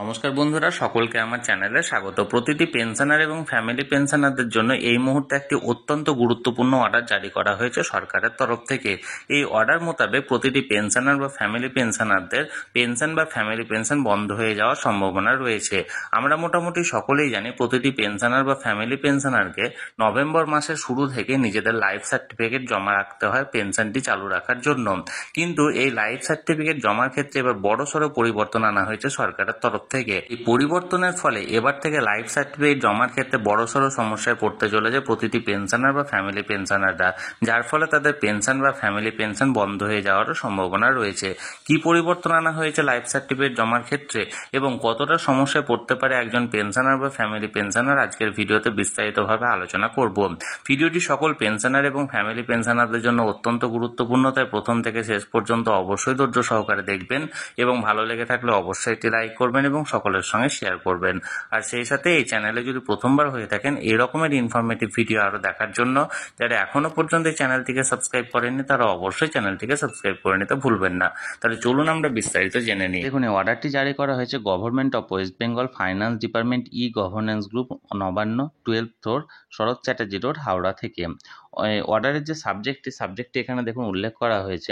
নমস্কার বন্ধুরা, সকলকে আমার চ্যানেলে স্বাগত। প্রতিটি পেনশনার এবং ফ্যামিলি পেনশনারদের জন্য এই মুহূর্তে একটি অত্যন্ত গুরুত্বপূর্ণ অর্ডার জারি করা হয়েছে সরকারের তরফ থেকে। এই অর্ডার মোতাবেক প্রতিটি পেনশনার বা ফ্যামিলি পেনশনারদের পেনশন বা ফ্যামিলি পেনশন বন্ধ হয়ে যাওয়ার সম্ভাবনা রয়েছে। আমরা মোটামুটি সকলেই জানি প্রতিটি পেনশনার বা ফ্যামিলি পেনশনারকে নভেম্বর মাসের শুরু থেকে নিজেদের লাইফ সার্টিফিকেট জমা রাখতে হয় পেনশনটি চালু রাখার জন্য। কিন্তু এই লাইফ সার্টিফিকেট জমার ক্ষেত্রে এবার বড়সড় পরিবর্তন আনা হয়েছে সরকারের তরফ থেকে। এই পরিবর্তনের ফলে এবার থেকে লাইফ সার্টিফিকেট জমার ক্ষেত্রে বড়সড় সমস্যায় পড়তে চলেছে প্রতিটি পেনশনার বা ফ্যামিলি পেনশনাররা, যার ফলে তাদের পেনশন বা ফ্যামিলি পেনশন বন্ধ হয়ে যাওয়ারও সম্ভাবনা রয়েছে। কি পরিবর্তন আনা হয়েছে লাইফ সার্টিফিকেট জমার ক্ষেত্রে এবং কতটা সমস্যায় পড়তে পারে একজন পেনশনার বা ফ্যামিলি পেনশনার, আজকের ভিডিওতে বিস্তারিতভাবে আলোচনা করব। ভিডিওটি সকল পেনশনার এবং ফ্যামিলি পেনশনারদের জন্য অত্যন্ত গুরুত্বপূর্ণ, তাই প্রথম থেকে শেষ পর্যন্ত অবশ্যই ধৈর্য সহকারে দেখবেন এবং ভালো লেগে থাকলে অবশ্যই একটি লাইক করবেন এবং সকলের সঙ্গে শেয়ার করবেন। আর সেই সাথে এই চ্যানেলে যদি প্রথমবার হয়ে থাকেন এই রকমের ইনফরমেটিভ ভিডিও আরও দেখার জন্য যারা এখনো পর্যন্ত এই চ্যানেলটিকে সাবস্ক্রাইব করেননি তারা অবশ্যই চ্যানেলটিকে সাবস্ক্রাইব করে নিতে ভুলবেন না। তাহলে চলুন আমরা বিস্তারিত জেনে নিই। দেখুন, এই অর্ডারটি জারি করা হয়েছে government of West Bengal finance department e governance group, Nabanna, 12 floor, Sarat Chatterjee road, Howrah থেকে। অর্ডারের যে সাবজেক্টটি এখানে দেখুন উল্লেখ করা হয়েছে,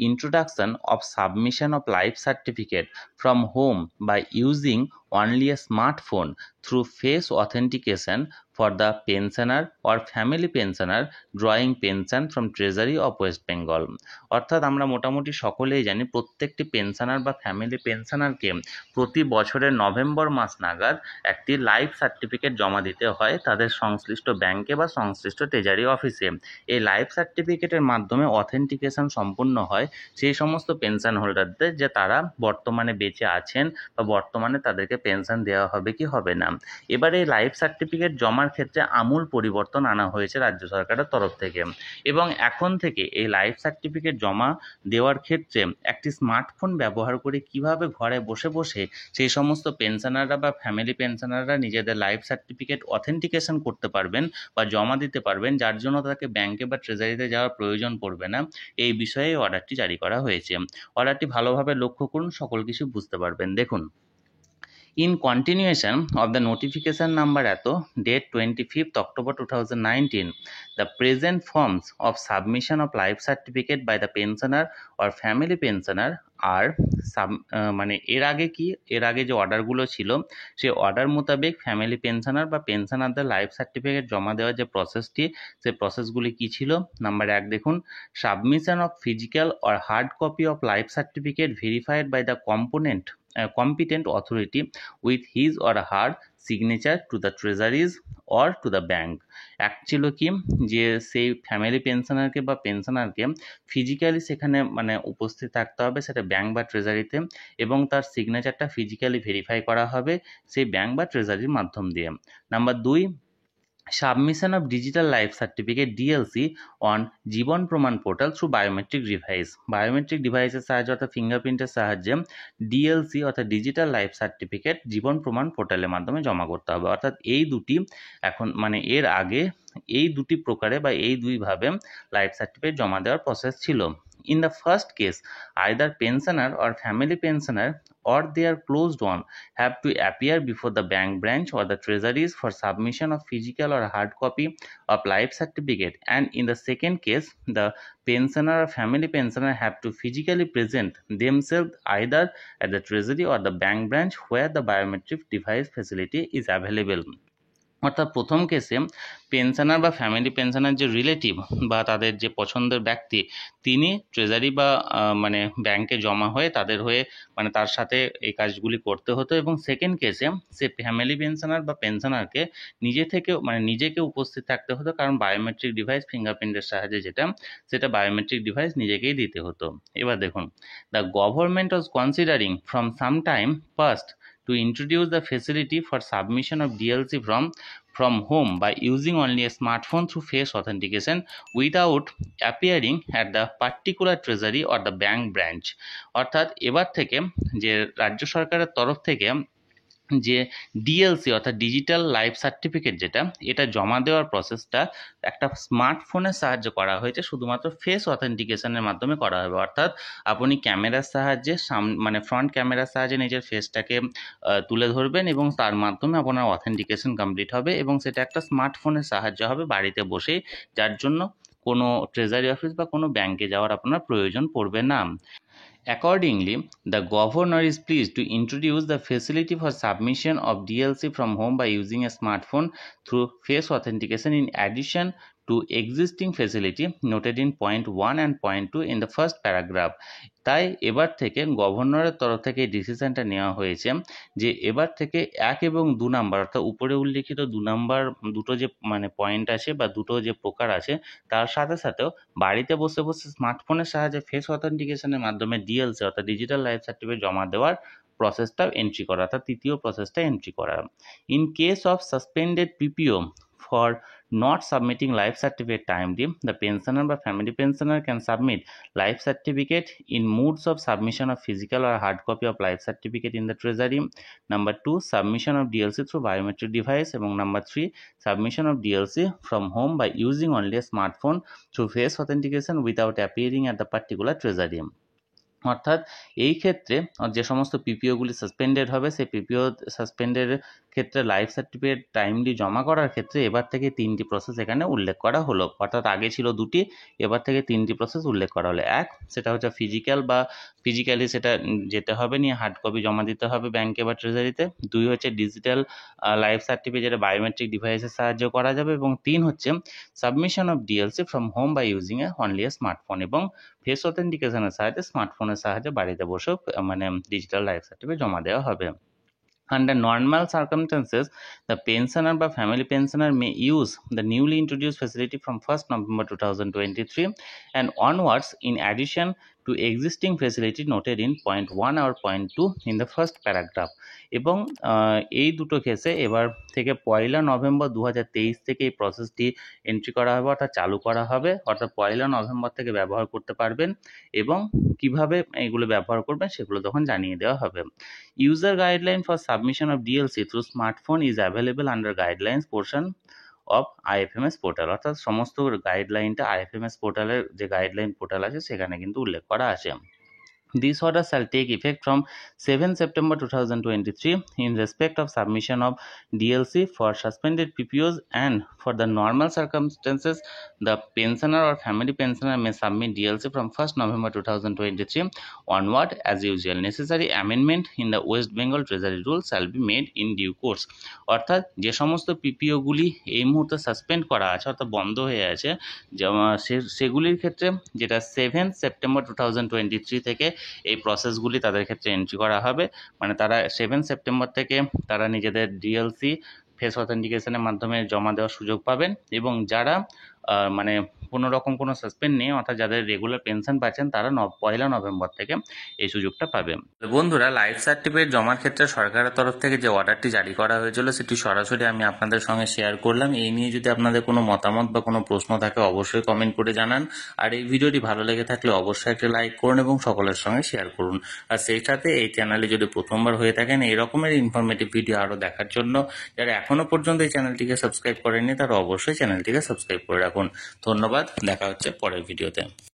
introduction of submission of life certificate from home by using only a smartphone through face authentication for the pensioner or family pensioner drawing pension from Treasury of West Bengal। অর্থাৎ আমরা মোটামুটি সকলেই জানি প্রত্যেকটি পেনশনার বা ফ্যামিলি পেনশনারকে প্রতি বছরের November মাস নাগাদ একটি লাইফ সার্টিফিকেট জমা দিতে হয় তাদের সংশ্লিষ্ট ব্যাংকে বা সংশ্লিষ্ট ট্রেজারি অফিসে। এই লাইফ সার্টিফিকেটের মাধ্যমে অথেন্টিকেশন সম্পূর্ণ হয় সেই সমস্ত পেনশন হোল্ডারদের যে তারা বর্তমানে বেঁচে আছেন বা বর্তমানে তাদেরকে পেনশন দেওয়া হবে কি হবে না। এবারে এই লাইফ সার্টিফিকেট জমার ক্ষেত্রে আমূল পরিবর্তন আনা হয়েছে রাজ্য সরকারের তরফ থেকে এবং এখন থেকে এই লাইফ সার্টিফিকেট জমা দেওয়ার ক্ষেত্রে একটি স্মার্টফোন ব্যবহার করে কিভাবে ঘরে বসে বসে সেই সমস্ত পেনশনাররা বা ফ্যামিলি পেনশনাররা নিজেদের লাইফ সার্টিফিকেট অথেন্টিকেশন করতে পারবেন বা জমা দিতে পারবেন, যার জন্য তাকে ব্যাংকে বা ট্রেজারিতে যাওয়ার প্রয়োজন পড়বে না, এই বিষয়ে অর্ডারটি জারি করা হয়েছে। অর্ডারটি ভালোভাবে লক্ষ্য করুন, সকল কিছু বুঝতে পারবেন। দেখুন, in continuation of the notification number ato date 25th October 2019, the present forms of submission of life certificate by the pensioner or family pensioner আর মানে এর আগে যে অর্ডারগুলো ছিল সেই অর্ডার মোতাবেক ফ্যামিলি পেনশনার বা পেনশনারদের লাইফ সার্টিফিকেট জমা দেওয়ার যে প্রসেসটি, সেই প্রসেসগুলি কী ছিল। নাম্বার 1 দেখুন, submission of physical or hard copy of life certificate verified by the competent authority with his or her signature to the treasuries or to the bank। এক ছিল কি যে সেই ফ্যামিলি পেনশনারকে বা পেনশনারকে ফিজিক্যালি সেখানে মানে উপস্থিত থাকতে হবে সেটা ব্যাংক বা ট্রেজারিতে এবং তার সিগনেচারটা ফিজিক্যালি ভেরিফাই করা হবে সেই ব্যাংক বা ট্রেজারির মাধ্যম দিয়ে। Number 2, submission of digital life certificate DLC on Jeevan Pramaan portal through biometric device. Biometric ডিভাইসের সাহায্যে অর্থাৎ ফিঙ্গারপ্রিন্টের সাহায্যে ডিএলসি অর্থাৎ ডিজিটাল লাইফ সার্টিফিকেট জীবন প্রমাণ পোর্টালের মাধ্যমে জমা করতে হবে। অর্থাৎ এই দুটি এখন মানে এর আগে এই দুটি প্রকারে বা এই দুইভাবে লাইফ সার্টিফিকেট জমা দেওয়ার প্রসেস ছিল। In the first case, either pensioner or family pensioner or their closed one have to appear before the bank branch or the treasuries for submission of physical or hard copy of life certificate, and in the second case, the pensioner or family pensioner have to physically present themselves either at the treasury or the bank branch where the biometric device facility is available। অর্থাৎ প্রথম কেসে pensioner বা family pensioner যে relative বা তাদের যে পছন্দের ব্যক্তি তিনি ট্রেজারি বা মানে ব্যাংকে জমা হয়ে তাদের হয়ে মানে তার সাথে এই কাজগুলি করতে হতো এবং সেকেন্ড কেসে সে ফ্যামিলি পেনশনার বা পেনশনারকে নিজেকে উপস্থিত থাকতে হতো, কারণ বায়োমেট্রিক ডিভাইস ফিঙ্গারপ্রিন্টের সাহায্যে সেটা বায়োমেট্রিক ডিভাইস নিজেকেই দিতে হতো। এবার দেখুন, the government was considering from some time past to introduce the facility for submission of DLC from home by using only a smartphone through face authentication without appearing at the particular treasury or the bank branch। অর্থাৎ এবার থেকে যে রাজ্য সরকারের তরফ থেকে যে DLC অর্থাৎ ডিজিটাল লাইফ সার্টিফিকেট যেটা, এটা জমা দেওয়ার প্রসেসটা একটা স্মার্টফোনের সাহায্যে করা হয়েছে, শুধুমাত্র ফেস অথেন্টিকেশনের মাধ্যমে করা হবে। অর্থাৎ আপনি ক্যামেরার সাহায্যে মানে ফ্রন্ট ক্যামেরার সাহায্যে নিজের ফেসটাকে তুলে ধরবেন এবং তার মাধ্যমে আপনার অথেন্টিকেশন কমপ্লিট হবে, এবং সেটা একটা স্মার্টফোনের সাহায্যে হবে বাড়িতে বসেই, যার জন্য কোনো ট্রেজারি অফিস বা কোনো ব্যাংকে যাওয়ার আপনার প্রয়োজন পড়বে না। Accordingly, the governor is pleased to introduce the facility for submission of DLC from home by using a smartphone through face authentication in addition to existing facility noted in point 1 and point 2 in the first paragraph. তাই এবার থেকে গভর্নরের তরফ থেকে এই ডিসিশনটা নেওয়া হয়েছে যে এবার থেকে 1 এবং 2 নাম্বার অর্থাৎ উপরে উল্লিখিত 2 নাম্বার দুটো যে মানে পয়েন্ট আছে বা দুটো যে প্রকার আছে, তার সাথে সাথেও বাড়িতে বসে বসে স্মার্টফোনের সাহায্যে ফেস অথেন্টিকেশনের মাধ্যমে ডিএলসি অর্থাৎ ডিজিটাল লাইফ সার্টিফিকেট জমা দেওয়ার প্রসেসটাও এন্ট্রি করা, অর্থাৎ তৃতীয় প্রসেসটা এন্ট্রি করা। In case of suspended পিপিও for not submitting life certificate timely, the pensioner or family pensioner can submit life certificate in modes of submission of physical or hard copy of life certificate in the treasury. Number 2, submission of DLC through biometric device. এবং number 3, submission of DLC from home by using only a smartphone through face authentication without appearing at the particular treasury. অর্থাৎ এই ক্ষেত্রে যে সমস্ত পিপিওগুলি suspended হবে, সেই পিপিও সাসপেন্ডের ক্ষেত্রে life certificate timely জমা করার ক্ষেত্রে এবার থেকে 3টি প্রসেস এখানে উল্লেখ করা হলো। অর্থাৎ আগে ছিল 2টি, এবার থেকে 3টি প্রসেস উল্লেখ করা হলো। এক, সেটা হচ্ছে ফিজিক্যালি সেটা যেতে হবে, নিয়ে হার্ড কপি জমা দিতে হবে ব্যাংকে বা ট্রেজারিতে। 2 হচ্ছে ডিজিটাল লাইফ সার্টিফিকেট, যেটা বায়োমেট্রিক ডিভাইসের সাহায্যে করা যাবে। এবং 3 হচ্ছে submission of DLC from home by using only a smartphone, এবং ফেস অথেন্টিকেশনের সাহায্যে স্মার্টফোনের সাহায্যে বাড়িতে বসেও মানে ডিজিটাল লাইফ সার্টিফিকেট জমা দেওয়া হবে। Under normal circumstances, the pensioner or family pensioner may use the newly introduced facility from 1st November 2023 and onwards in addition to existing facility noted in point 1 or point 2 in the first paragraph. এবং এই দুটো কেসে এবার থেকে 1 November 2023 থেকে এই প্রসেসটি entry করা হবে, অর্থাৎ চালু করা হবে। অর্থাৎ 1 নভেম্বর থেকে ব্যবহার করতে পারবেন, এবং কিভাবে এগুলো ব্যবহার করবেন সেগুলো তখন জানিয়ে দেওয়া হবে। User guideline for submission of DLC through smartphone is available under guidelines portion of IFMS portal. অর্থাৎ সমস্ত গাইডলাইনটা IFMS পোর্টালের যে গাইডলাইন পোর্টাল আছে সেখানে কিন্তু উল্লেখ করা আছে। This order shall take effect from 7 September 2023 in respect of submission of DLC for suspended PPOs, and for the normal circumstances, the pensioner or family pensioner may submit DLC from 1st November 2023 onward as usual. Necessary amendment in the West Bengal Treasury Rules shall be made in due course. অর্থাৎ যে সমস্ত পিপিওগুলি এই মুহূর্তে suspend করা আছে অর্থাৎ বন্ধ হয়ে আছে, সেগুলির ক্ষেত্রে যেটা 7 সেপ্টেম্বর 2023 থেকে এই প্রসেসগুলি তাদের ক্ষেত্রে এন্ট্রি করা হবে। মানে তারা 7 সেপ্টেম্বর থেকে তারা নিজেদের ডিএলসি ফেস অথেন্টিকেশনের মাধ্যমে জমা দেওয়ার সুযোগ পাবেন, এবং যারা মানে কোনো রকম কোনো সাসপেন্ড নেই অর্থাৎ যাদের রেগুলার পেনশন পাচ্ছেন তারা 1 নভেম্বর থেকে এই সুযোগটা পাবে। বন্ধুরা, লাইফ সার্টিফিকেট জমার ক্ষেত্রে সরকারের তরফ থেকে যে অর্ডারটি জারি করা হয়েছিল সেটি সরাসরি আমি আপনাদের সঙ্গে শেয়ার করলাম। এই নিয়ে যদি আপনাদের কোনো মতামত বা কোনো প্রশ্ন থাকে অবশ্যই কমেন্ট করে জানান, আর এই ভিডিওটি ভালো লেগে থাকলে অবশ্যই একটা লাইক করুন এবং সকলের সঙ্গে শেয়ার করুন। আর সেই সাথে এই চ্যানেলে যদি প্রথমবার হয়ে থাকেন এই রকমের ইনফরমেটিভ ভিডিও আরও দেখার জন্য যারা এখনও পর্যন্ত এই চ্যানেলটিকে সাবস্ক্রাইব করেননি তারা অবশ্যই চ্যানেলটিকে সাবস্ক্রাইব করে রাখুন। ধন্যবাদ, দেখা হচ্ছে পরের ভিডিওতে।